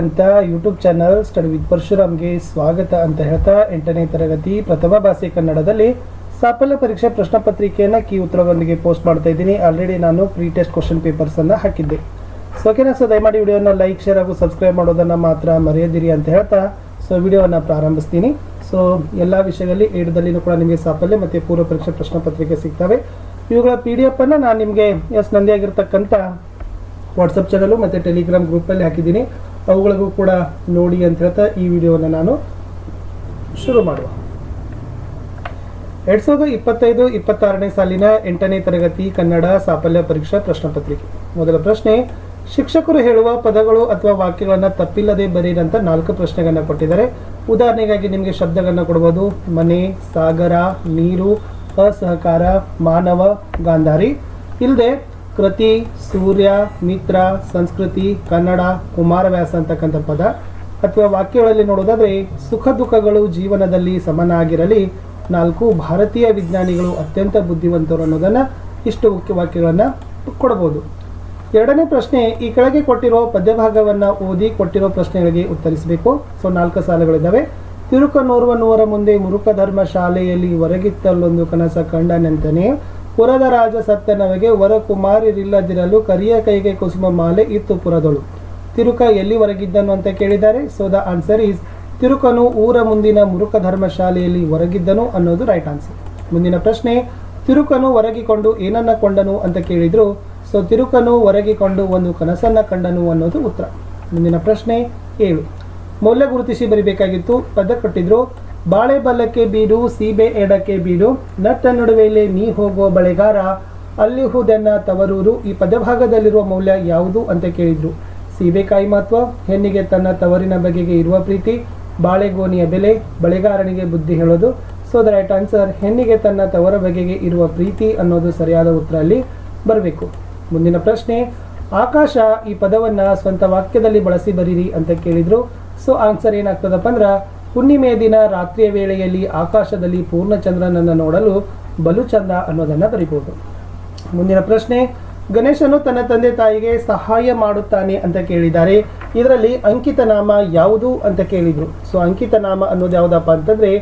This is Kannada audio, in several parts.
ಅಂತ ಯೂಟ್ಯೂಬ್ ಚಾನಲ್ ಸ್ಟಡಿ ವಿತ್ ಪರಶುರಾಮ್ಗೆ ಸ್ವಾಗತ ಅಂತ ಹೇಳ್ತಾ 8ನೇ ತರಗತಿ ಪ್ರಥಮ ಭಾಷೆ ಕನ್ನಡದಲ್ಲಿ ಸಾಫಲ್ಯ ಪರೀಕ್ಷೆ ಪ್ರಶ್ನೆ ಪತ್ರಿಕೆಯನ್ನು ಕೀ ಉತ್ತರಗಳೊಂದಿಗೆ ಪೋಸ್ಟ್ ಮಾಡ್ತಾ ಇದ್ದೀನಿ. ಆಲ್ರೆಡಿ ನಾನು ಪ್ರೀ ಟೆಸ್ಟ್ ಕ್ವಶನ್ ಪೇಪರ್ಸನ್ನು ಹಾಕಿದ್ದೆ. ಸೊ ಓಕೆನಾ. ಸೊ ದಯಮಾಡಿ ವಿಡಿಯೋನ ಲೈಕ್, ಶೇರ್ ಹಾಗೂ ಸಬ್ಸ್ಕ್ರೈಬ್ ಮಾಡೋದನ್ನು ಮಾತ್ರ ಮರೆಯದಿರಿ ಅಂತ ಹೇಳ್ತಾ ವಿಡಿಯೋವನ್ನು ಪ್ರಾರಂಭಿಸ್ತೀನಿ. ಸೊ ಎಲ್ಲ ವಿಷಯಗಳಲ್ಲಿ ಏಡದಲ್ಲಿನೂ ಕೂಡ ನಿಮಗೆ ಸಾಫಲ್ಯ ಮತ್ತು ಪೂರ್ವ ಪರೀಕ್ಷೆ ಪ್ರಶ್ನೆ ಪತ್ರಿಕೆ ಸಿಗ್ತವೆ. ಇವುಗಳ PDF ಅನ್ನು ನಾನು ನಿಮಗೆ ನಂದಿ ಆಗಿರ್ತಕ್ಕಂಥ ವಾಟ್ಸಪ್ ಚಾನಲು ಮತ್ತು ಟೆಲಿಗ್ರಾಮ್ ಗ್ರೂಪಲ್ಲಿ ಹಾಕಿದ್ದೀನಿ. ಅವುಗಳಿಗೂ ಕೂಡ ನೋಡಿ ಅಂತ ಹೇಳ್ತಾ ಈ ವಿಡಿಯೋವನ್ನು ನಾನು ಶುರು ಮಾಡುವ. 2025-26ನೇ ಸಾಲಿನ 8ನೇ ತರಗತಿ ಕನ್ನಡ ಸಾಫಲ್ಯ ಪರೀಕ್ಷಾ ಪ್ರಶ್ನೆ ಪತ್ರಿಕೆ. ಮೊದಲ ಪ್ರಶ್ನೆ, ಶಿಕ್ಷಕರು ಹೇಳುವ ಪದಗಳು ಅಥವಾ ವಾಕ್ಯಗಳನ್ನು ತಪ್ಪಿಲ್ಲದೆ ಬರೆಯಿರಂತ 4 ಪ್ರಶ್ನೆಗಳನ್ನ ಕೊಟ್ಟಿದ್ದಾರೆ. ಉದಾಹರಣೆಗಾಗಿ ನಿಮಗೆ ಶಬ್ದಗಳನ್ನ ಕೊಡಬಹುದು: ಮನೆ, ಸಾಗರ, ನೀರು, ಅಸಹಕಾರ, ಮಾನವ, ಗಾಂಧಾರಿ. ಇಲ್ಲದೆ ಕೃತಿ, ಸೂರ್ಯ, ಮಿತ್ರ, ಸಂಸ್ಕೃತಿ, ಕನ್ನಡ, ಕುಮಾರವ್ಯಾಸ ಅಂತಕ್ಕಂಥ ಪದ ಅಥವಾ ವಾಕ್ಯಗಳಲ್ಲಿ ನೋಡೋದಾದ್ರೆ ಸುಖ ದುಃಖಗಳು ಜೀವನದಲ್ಲಿ ಸಮನಾಗಿರಲಿ, 4 ಭಾರತೀಯ ವಿಜ್ಞಾನಿಗಳು ಅತ್ಯಂತ ಬುದ್ಧಿವಂತರು ಅನ್ನೋದನ್ನ ಇಷ್ಟು ಮುಖ್ಯ ವಾಕ್ಯಗಳನ್ನು ಕೊಡಬಹುದು. ಎರಡನೇ ಪ್ರಶ್ನೆ, ಈ ಕೆಳಗೆ ಕೊಟ್ಟಿರೋ ಪದ್ಯಭಾಗವನ್ನು ಓದಿ ಕೊಟ್ಟಿರೋ ಪ್ರಶ್ನೆಗಳಿಗೆ ಉತ್ತರಿಸಬೇಕು. ಸೊ 4 ಸಾಲುಗಳಿದ್ದಾವೆ. ತಿರುಕನೋರ್ವನೂರ ಮುಂದೆ ಮುರುಕ ಧರ್ಮ ಶಾಲೆಯಲ್ಲಿ ಹೊರಗಿತ್ತಲ್ಲೊಂದು ಕನಸ ಕಂಡನೆಂತನೇ, ಪುರದ ರಾಜ ಸತ್ತನವಗೆ ವರ ಕುಮಾರಿರಿಲ್ಲದಿರಲು ಕರಿಯ ಕೈಗೆ ಕುಸುಮ ಮಾಲೆ ಇತ್ತು ಪುರದೊಳು. ತಿರುಕ ಎಲ್ಲಿ ಹೊರಗಿದ್ದನು ಅಂತ ಕೇಳಿದ್ದಾರೆ. ಸೊ ದ ಆನ್ಸರ್ ಈಸ್ ತಿರುಕನು ಊರ ಮುಂದಿನ ಮುರುಕ ಧರ್ಮ ಶಾಲೆಯಲ್ಲಿ ಹೊರಗಿದ್ದನು ಅನ್ನೋದು ರೈಟ್ ಆನ್ಸರ್. ಮುಂದಿನ ಪ್ರಶ್ನೆ, ತಿರುಕನು ಹೊರಗಿಕೊಂಡು ಏನನ್ನ ಕೊಂಡನು ಅಂತ ಕೇಳಿದ್ರು. ಸೊ ತಿರುಕನು ಹೊರಗಿಕೊಂಡು ಒಂದು ಕನಸನ್ನ ಕಂಡನು ಅನ್ನೋದು ಉತ್ತರ. ಮುಂದಿನ ಪ್ರಶ್ನೆ 7, ಮೌಲ್ಯ ಗುರುತಿಸಿ ಬರಿಬೇಕಾಗಿತ್ತು. ಪದ ಕೊಟ್ಟಿದ್ರು: ಬಾಳೆ ಬಲ್ಲಕ್ಕೆ ಬೀಡು, ಸೀಬೆ ಎಡಕ್ಕೆ ಬೀಡು, ನಟ್ಟ ನಡುವೆಯಲ್ಲಿ ನೀ ಹೋಗುವ ಬಳೆಗಾರ, ಅಲ್ಲಿಹುದೆನ್ನ ತವರೂರು. ಈ ಪದಭಾಗದಲ್ಲಿರುವ ಮೌಲ್ಯ ಯಾವುದು ಅಂತ ಕೇಳಿದ್ರು. ಸೀಬೆಕಾಯಿ ಮಹತ್ವ, ಹೆಣ್ಣಿಗೆ ತನ್ನ ತವರಿನ ಬಗೆಗೆ ಇರುವ ಪ್ರೀತಿ, ಬಾಳೆಗೋನಿಯ ಬೆಲೆ, ಬಳೆಗಾರನಿಗೆ ಬುದ್ಧಿ ಹೇಳೋದು. ಸೊ ದ ರೈಟ್ ಆನ್ಸರ್ ಹೆಣ್ಣಿಗೆ ತನ್ನ ತವರ ಬಗೆಗೆ ಇರುವ ಪ್ರೀತಿ ಅನ್ನೋದು ಸರಿಯಾದ ಉತ್ತರ ಅಲ್ಲಿ ಬರಬೇಕು. ಮುಂದಿನ ಪ್ರಶ್ನೆ, ಆಕಾಶ ಈ ಪದವನ್ನ ಸ್ವಂತ ವಾಕ್ಯದಲ್ಲಿ ಬಳಸಿ ಬರೀರಿ ಅಂತ ಕೇಳಿದ್ರು. ಸೊ ಆನ್ಸರ್ ಏನಾಗ್ತದಪ್ಪ ಅಂದ್ರೆ, ಹುಣ್ಣಿಮೆಯ ದಿನ ರಾತ್ರಿಯ ವೇಳೆಯಲ್ಲಿ ಆಕಾಶದಲ್ಲಿ ಪೂರ್ಣಚಂದ್ರನನ್ನು ನೋಡಲು ಬಲು ಚಂದ ಅನ್ನೋದನ್ನ ಬರಿಬಹುದು. ಮುಂದಿನ ಪ್ರಶ್ನೆ, ಗಣೇಶನು ತನ್ನ ತಂದೆ ತಾಯಿಗೆ ಸಹಾಯ ಮಾಡುತ್ತಾನೆ ಅಂತ ಕೇಳಿದ್ದಾರೆ. ಇದರಲ್ಲಿ ಅಂಕಿತ ನಾಮ ಯಾವುದು ಅಂತ ಕೇಳಿದ್ರು. ಸೊ ಅಂಕಿತ ನಾಮ ಅನ್ನೋದು ಯಾವುದಪ್ಪ ಅಂತಂದ್ರೆ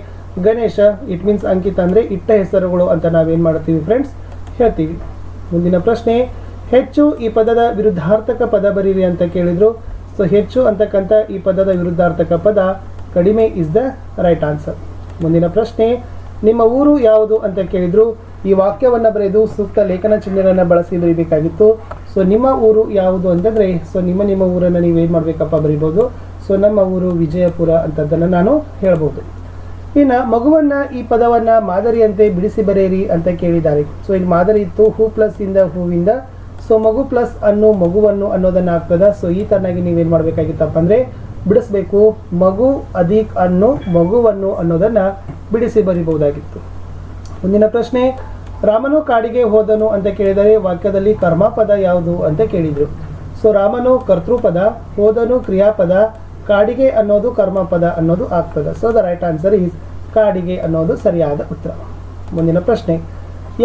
ಗಣೇಶ. ಇಟ್ ಮೀನ್ಸ್ ಅಂಕಿತ ಅಂದ್ರೆ ಇಟ್ಟ ಹೆಸರುಗಳು ಅಂತ ನಾವೇನ್ ಮಾಡ್ತೀವಿ ಫ್ರೆಂಡ್ಸ್, ಹೇಳ್ತೀವಿ. ಮುಂದಿನ ಪ್ರಶ್ನೆ, ಹೆಚ್ಚು ಈ ಪದದ ವಿರುದ್ಧಾರ್ಥಕ ಪದ ಬರೀರಿ ಅಂತ ಕೇಳಿದ್ರು. ಸೊ ಹೆಚ್ಚು ಅಂತಕ್ಕಂಥ ಈ ಪದದ ವಿರುದ್ಧಾರ್ಥಕ ಪದ ಕಡಿಮೆ ಇಸ್ ದ ರೈಟ್ ಆನ್ಸರ್. ಮುಂದಿನ ಪ್ರಶ್ನೆ, ನಿಮ್ಮ ಊರು ಯಾವುದು ಅಂತ ಕೇಳಿದ್ರು. ಈ ವಾಕ್ಯವನ್ನು ಬರೆದು ಸೂಕ್ತ ಲೇಖನ ಚಿಹ್ನೆಗಳನ್ನು ಬಳಸಿ ಬರೀಬೇಕಾಗಿತ್ತು. ಸೊ ನಿಮ್ಮ ಊರು ಯಾವುದು ಅಂತಂದರೆ, ಸೊ ನಿಮ್ಮ ಊರನ್ನು ನೀವು ಏನು ಮಾಡಬೇಕಪ್ಪ ಬರಿಬೋದು. ಸೊ ನಮ್ಮ ಊರು ವಿಜಯಪುರ ಅಂತದ್ದನ್ನು ನಾನು ಹೇಳ್ಬೋದು. ಇನ್ನು ಮಗುವನ್ನು ಈ ಪದವನ್ನು ಮಾದರಿಯಂತೆ ಬಿಡಿಸಿ ಬರೆಯಿರಿ ಅಂತ ಕೇಳಿದ್ದಾರೆ. ಸೊ ಇಲ್ಲಿ ಮಾದರಿ ಇತ್ತು ಹೂ ಪ್ಲಸ್ ಇಂದ ಹೂವಿಂದ. ಸೊ ಮಗು ಪ್ಲಸ್ ಅನ್ನು ಮಗುವನ್ನು ಅನ್ನೋದನ್ನು ಆಗ್ತದ. ಸೊ ಈ ತರನಾಗಿ ನೀವೇನು ಮಾಡಬೇಕಾಗಿತ್ತಪ್ಪ ಅಂದರೆ ಬಿಡಿಸ್ಬೇಕು. ಮಗು ಅಧಿಕ್ ಅನ್ನು ಮಗುವನ್ನು ಅನ್ನೋದನ್ನು ಬಿಡಿಸಿ ಬರಿಬಹುದಾಗಿತ್ತು. ಮುಂದಿನ ಪ್ರಶ್ನೆ, ರಾಮನು ಕಾಡಿಗೆ ಹೋದನು ಅಂತ ಕೇಳಿದರೆ ವಾಕ್ಯದಲ್ಲಿ ಕರ್ಮಪದ ಯಾವುದು ಅಂತ ಕೇಳಿದರು. ಸೊ ರಾಮನು ಕರ್ತೃಪದ, ಹೋದನು ಕ್ರಿಯಾಪದ, ಕಾಡಿಗೆ ಅನ್ನೋದು ಕರ್ಮಪದ ಅನ್ನೋದು ಆಗ್ತದೆ. So the right answer is ಕಾಡಿಗೆ ಅನ್ನೋದು ಸರಿಯಾದ ಉತ್ತರ. ಮುಂದಿನ ಪ್ರಶ್ನೆ,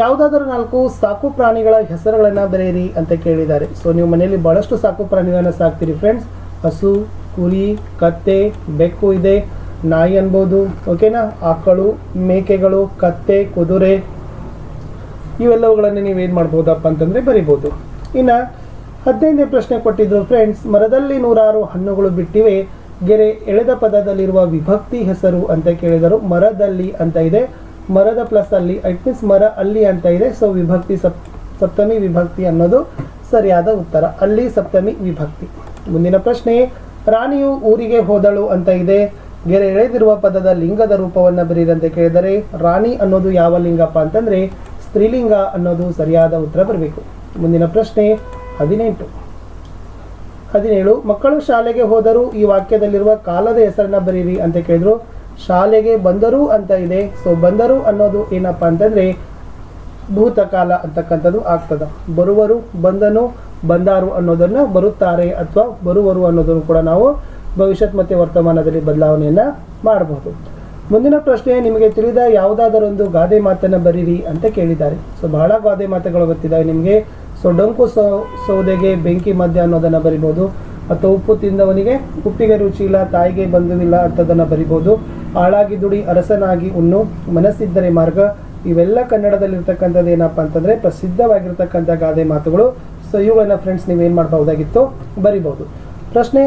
ಯಾವುದಾದರೂ 4 ಸಾಕು ಪ್ರಾಣಿಗಳ ಹೆಸರುಗಳನ್ನು ಬರೆಯಿರಿ ಅಂತ ಕೇಳಿದ್ದಾರೆ. ಸೊ ನೀವು ಮನೆಯಲ್ಲಿ ಬಹಳಷ್ಟು ಸಾಕು ಪ್ರಾಣಿಗಳನ್ನು ಸಾಕ್ತೀರಿ ಫ್ರೆಂಡ್ಸ್. ಹಸು, ಕುರಿ, ಕತ್ತೆ, ಬೆಕ್ಕು ಇದೆ, ನಾಯಿ ಅನ್ಬೋದು. ಓಕೆನಾ. ಆಕಳು, ಮೇಕೆಗಳು, ಕತ್ತೆ, ಕುದುರೆ ಇವೆಲ್ಲವುಗಳನ್ನು ನೀವೇನು ಮಾಡ್ಬೋದಪ್ಪ ಅಂತಂದರೆ ಬರಿಬೋದು. ಇನ್ನು 15ನೇ ಪ್ರಶ್ನೆ ಕೊಟ್ಟಿದ್ರು ಫ್ರೆಂಡ್ಸ್, ಮರದಲ್ಲಿ 106 ಹಣ್ಣುಗಳು ಬಿಟ್ಟಿವೆ, ಗೆರೆ ಎಳೆದ ಪದದಲ್ಲಿರುವ ವಿಭಕ್ತಿ ಹೆಸರು ಅಂತ ಕೇಳಿದರು. ಮರದಲ್ಲಿ ಅಂತ ಇದೆ, ಮರದ ಪ್ಲಸ್ ಅಲ್ಲಿ, ಇಟ್ ಮೀನ್ಸ್ ಮರ ಅಲ್ಲಿ ಅಂತ ಇದೆ. ಸೊ ವಿಭಕ್ತಿ ಸಪ್ತಮಿ ವಿಭಕ್ತಿ ಅನ್ನೋದು ಸರಿಯಾದ ಉತ್ತರ. ಅಲ್ಲಿ ಸಪ್ತಮಿ ವಿಭಕ್ತಿ. ಮುಂದಿನ ಪ್ರಶ್ನೆ, ರಾಣಿಯು ಊರಿಗೆ ಹೋದಳು ಅಂತ ಇದೆ, ಗೆರೆ ಎಳೆದಿರುವ ಪದದ ಲಿಂಗದ ರೂಪವನ್ನು ಬರೀರಂತ ಕೇಳಿದರೆ ರಾಣಿ ಅನ್ನೋದು ಯಾವ ಲಿಂಗಪ್ಪ ಅಂತಂದ್ರೆ ಸ್ತ್ರೀಲಿಂಗ ಅನ್ನೋದು ಸರಿಯಾದ ಉತ್ತರ ಬರಬೇಕು. ಮುಂದಿನ ಪ್ರಶ್ನೆ 17, ಮಕ್ಕಳು ಶಾಲೆಗೆ ಹೋದರು ಈ ವಾಕ್ಯದಲ್ಲಿರುವ ಕಾಲದ ಹೆಸರನ್ನ ಬರೀರಿ ಅಂತ ಕೇಳಿದ್ರು. ಶಾಲೆಗೆ ಬಂದರು ಅಂತ ಇದೆ. ಸೊ ಬಂದರು ಅನ್ನೋದು ಏನಪ್ಪ ಅಂತಂದ್ರೆ ಭೂತಕಾಲ ಅಂತಕ್ಕಂಥದ್ದು ಆಗ್ತದ. ಬರುವರು, ಬಂದನು, ಬಂದಾರು ಅನ್ನೋದನ್ನು ಬರುತ್ತಾರೆ ಅಥವಾ ಬರುವರು ಅನ್ನೋದನ್ನು ಕೂಡ ನಾವು ಭವಿಷ್ಯತ್ ಮತ್ತು ವರ್ತಮಾನದಲ್ಲಿ ಬದಲಾವಣೆಯನ್ನು ಮಾಡಬಹುದು. ಮುಂದಿನ ಪ್ರಶ್ನೆ, ನಿಮಗೆ ತಿಳಿದ ಯಾವುದಾದರೊಂದು ಗಾದೆ ಮಾತನ್ನು ಬರೀರಿ ಅಂತ ಕೇಳಿದ್ದಾರೆ. ಸೊ ಬಹಳ ಗಾದೆ ಮಾತುಗಳು ಗೊತ್ತಿದ್ದಾವೆ ನಿಮಗೆ. ಸೊ ಡೊಂಕು ಸೌದೆಗೆ ಬೆಂಕಿ ಮಧ್ಯ ಅನ್ನೋದನ್ನು ಬರಿಬೋದು. ಅಥವಾ ಉಪ್ಪು ತಿಂದವನಿಗೆ ಉಪ್ಪಿಗೆ ರುಚಿ ಇಲ್ಲ, ತಾಯಿಗೆ ಬಂಧುವಿಲ್ಲ ಅಂತದನ್ನು ಬರಿಬೋದು. ಆಳಾಗಿ ದುಡಿ ಅರಸನಾಗಿ ಉಣ್ಣು, ಮನಸ್ಸಿದ್ದರೆ ಮಾರ್ಗ. ಇವೆಲ್ಲ ಕನ್ನಡದಲ್ಲಿರ್ತಕ್ಕಂಥದ್ದು ಏನಪ್ಪ ಅಂತಂದರೆ ಪ್ರಸಿದ್ಧವಾಗಿರ್ತಕ್ಕಂಥ ಗಾದೆ ಮಾತುಗಳು. ಸೊ ಇವುಗಳನ್ನ ಫ್ರೆಂಡ್ಸ್ ನೀವೇನು ಮಾಡಬಹುದಾಗಿತ್ತು, ಬರಿಬಹುದು. ಪ್ರಶ್ನೆ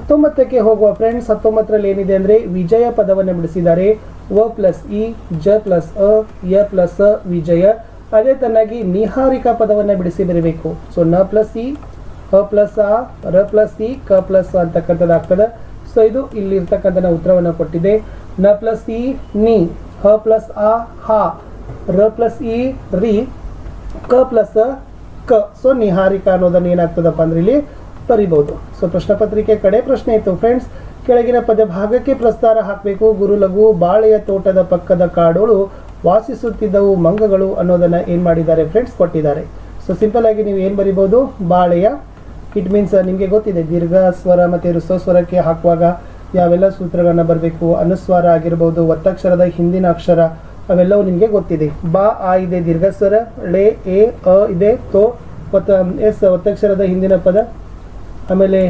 19ಕ್ಕೆ ಹೋಗುವ ಫ್ರೆಂಡ್ಸ್. 19ರಲ್ಲಿ ಏನಿದೆ ಅಂದರೆ ವಿಜಯ ಪದವನ್ನು ಬಿಡಿಸಿದ್ದಾರೆ. ವ ಪ್ಲಸ್ ಇ, ಜ ಪ್ಲಸ್ ಅ, ಯ ಪ್ಲಸ್ ಅ, ವಿಜಯ. ಅದೇ ತನ್ನಾಗಿ ನಿಹಾರಿಕಾ ಪದವನ್ನು ಬಿಡಿಸಿ ಬರೀಬೇಕು. ಸೊ ನ ಪ್ಲಸ್ ಇ, ಅ ಪ್ಲಸ್ ಆ, ರ ಪ್ಲಸ್ ಇ, ಕ ಪ್ಲಸ್ ಅಂತಕ್ಕಂಥದ್ದು ಆಗ್ತದೆ. ಸೊ ಇದು ಇಲ್ಲಿರ್ತಕ್ಕಂಥ ಉತ್ತರವನ್ನು ಕೊಟ್ಟಿದೆ. ನ ಪ್ಲಸ್ ಇ ನಿ, ಹ ಪ್ಲಸ್ ಆ ಹಾ, ರ ಪ್ಲಸ್ ಇ ರಿ, ಕ ಪ್ಲಸ್ ಕ. ಸೊ ನಿಹಾರಿಕಾ ಅನ್ನೋದನ್ನು ಏನಾಗ್ತದಪ್ಪ ಅಂದ್ರೆ ಇಲ್ಲಿ ಬರಿಬಹುದು. ಸೊ ಪ್ರಶ್ನೆ ಪತ್ರಿಕೆ ಕಡೆ ಪ್ರಶ್ನೆ ಇತ್ತು ಫ್ರೆಂಡ್ಸ್. ಕೆಳಗಿನ ಪದ ಭಾಗಕ್ಕೆ ಪ್ರಸ್ತಾರ ಹಾಕಬೇಕು. ಗುರುಲಘು ಬಾಳೆಯ ತೋಟದ ಪಕ್ಕದ ಕಾಡೋಳು ವಾಸಿಸುತ್ತಿದ್ದವು ಮಂಗಗಳು ಅನ್ನೋದನ್ನ ಏನು ಮಾಡಿದ್ದಾರೆ ಫ್ರೆಂಡ್ಸ್, ಕೊಟ್ಟಿದ್ದಾರೆ. ಸೊ ಸಿಂಪಲ್ ಆಗಿ ನೀವು ಏನು ಬರಿಬಹುದು, ಬಾಳೆಯ. ಇಟ್ ಮೀನ್ಸ್ ನಿಮಗೆ ಗೊತ್ತಿದೆ ದೀರ್ಘ ಸ್ವರ ಮತ್ತು ಹ್ರಸ್ವ ಸ್ವರಕ್ಕೆ ಹಾಕುವಾಗ ಯಾವೆಲ್ಲ ಸೂತ್ರಗಳನ್ನ ಬರಬೇಕು. ಅನುಸ್ವಾರ ಆಗಿರ್ಬೋದು, ಒತ್ತಕ್ಷರದ ಹಿಂದಿನ ಅಕ್ಷರ ಅವೆಲ್ಲವೂ ನಿಮಗೆ ಗೊತ್ತಿದೆ. ಬಾ ಆ ಇದೆ ದೀರ್ಘ ಸ್ವರ, ಳೆ ಎ ಅ ಇದೆ, ತೋ ಎಸ್ ಒತ್ತಕ್ಷರದ ಹಿಂದಿನ ಪದ, ಆಮೇಲೆ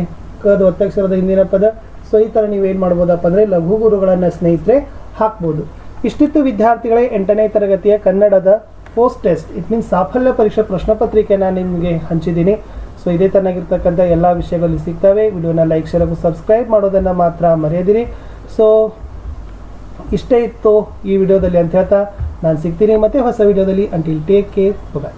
ಕದ ಒತ್ತಕ್ಷರದ ಹಿಂದಿನ ಪದ. ಸೊ ಈ ಥರ ನೀವೇನು ಮಾಡ್ಬೋದಪ್ಪ ಅಂದರೆ ಲಘು ಗುರುಗಳನ್ನು ಸ್ನೇಹಿತರೆ ಹಾಕ್ಬೋದು. ಇಷ್ಟಿತ್ತು ವಿದ್ಯಾರ್ಥಿಗಳೇ 8ನೇ ತರಗತಿಯ ಕನ್ನಡದ ಪೋಸ್ಟ್ ಟೆಸ್ಟ್, ಇಟ್ ಮೀನ್ಸ್ ಸಾಫಲ್ಯ ಪರೀಕ್ಷೆ ಪ್ರಶ್ನೆ ಪತ್ರಿಕೆ ನಾನು ನಿಮಗೆ ಹಂಚಿದ್ದೀನಿ. ಸೊ ಇದೇ ತರನಾಗಿರ್ತಕ್ಕಂಥ ಎಲ್ಲ ವಿಷಯಗಳು ಸಿಗ್ತವೆ. ವಿಡಿಯೋನ ಲೈಕ್, ಶೇರ್ ಹಾಗೂ ಸಬ್ಸ್ಕ್ರೈಬ್ ಮಾಡೋದನ್ನು ಮಾತ್ರ ಮರೆಯದಿರಿ. ಸೊ ಇಷ್ಟೇ ಇತ್ತು ಈ ವಿಡಿಯೋದಲ್ಲಿ ಅಂತ ಹೇಳ್ತಾ ನಾನು ಸಿಗ್ತೀನಿ ಮತ್ತೆ ಹೊಸ ವಿಡಿಯೋದಲ್ಲಿ. ಅಂಟಿಲ್ ಟೇಕ್ ಕೇರ್, ಬಾಯ್.